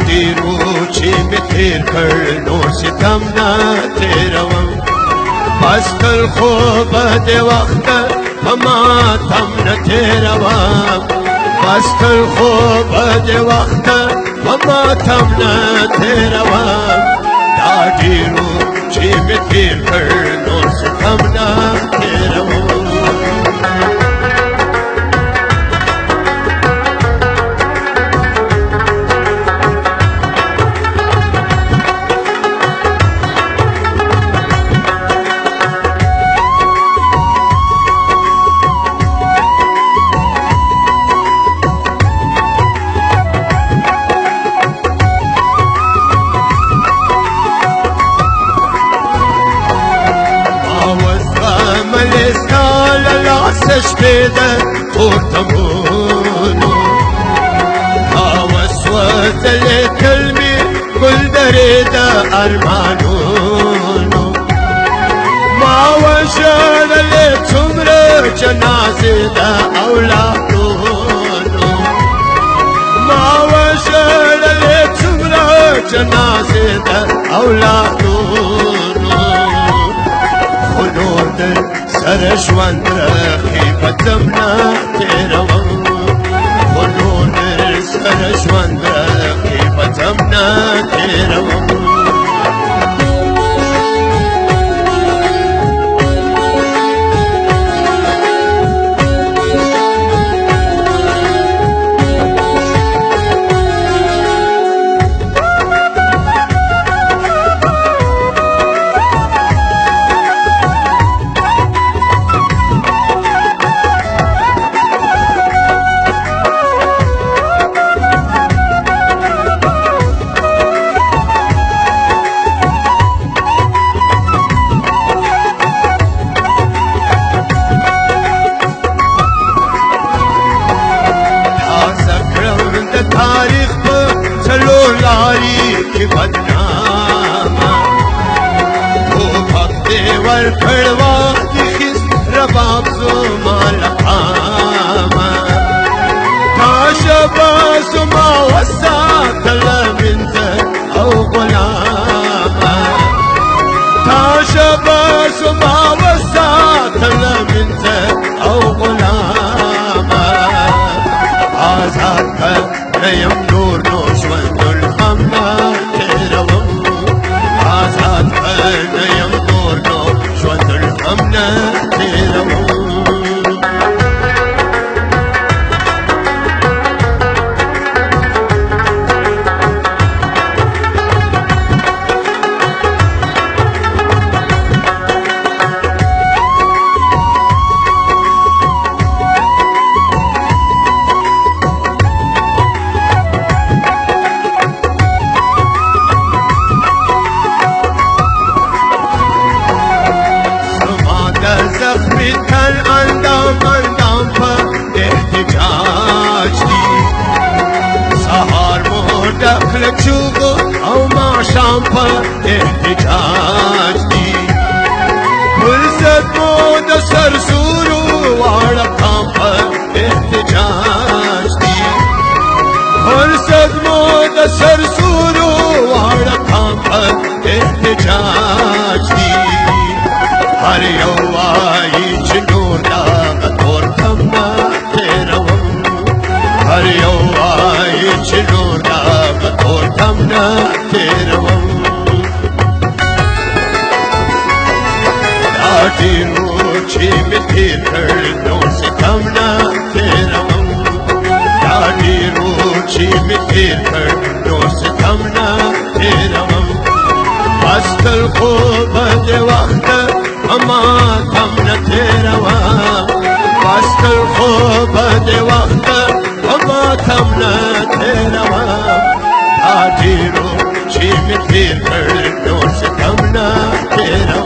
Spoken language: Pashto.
ډېرو چې مې تېر کړ نور ستم نه تېروم بس کل خو به د وخته په ماتم نه تېروم بس کل خو به د وخته په ماتم نه تېروم دا ډېرو چې مې تېر کړ نور ستم نه تېروم شپېده پورتمونو وسوځلې کلمې ګلدرې د ارمانونو ما وژړلې څومره جنازې د اولادونو ما وژړلې څومره جنازې د اولادونو خو نور در سره ژوند رخي په تم نه تېروم خو نور در سره ژوند رخي په تم نه تېروم ورکړوا د خیس رباب زما لقامه تا شبه زما وساتله منځه او غلامه تا شبه زما وساتله منځه او غلامه آزاد که نه یم نور نو ژوند الهم نه تېروم آزاد که نه یم ژوند الهم نه تېروم چوغو او ماښام په احتجاج دي فرصت مو د سرسورو واړه قام په احتجاج دي فرصت مو د سرسورو واړه قام په احتجاج دي هر یو وایي چې نور دغه تور کم نه تېروم هر یو وایي چې نور دغه تور کم نه تېروم دا ډېرو چې مې تېر کړ نور ستم نه تېروم دا ډېرو چې مې تېر کړ نور ستم نه تېروم بس تل خو به د وخته ماتم نه تېروم بس تل خو به د وخته ماتم نه تېروم دا ډېرو چې مې تېر کړ نور ستم نه تېروم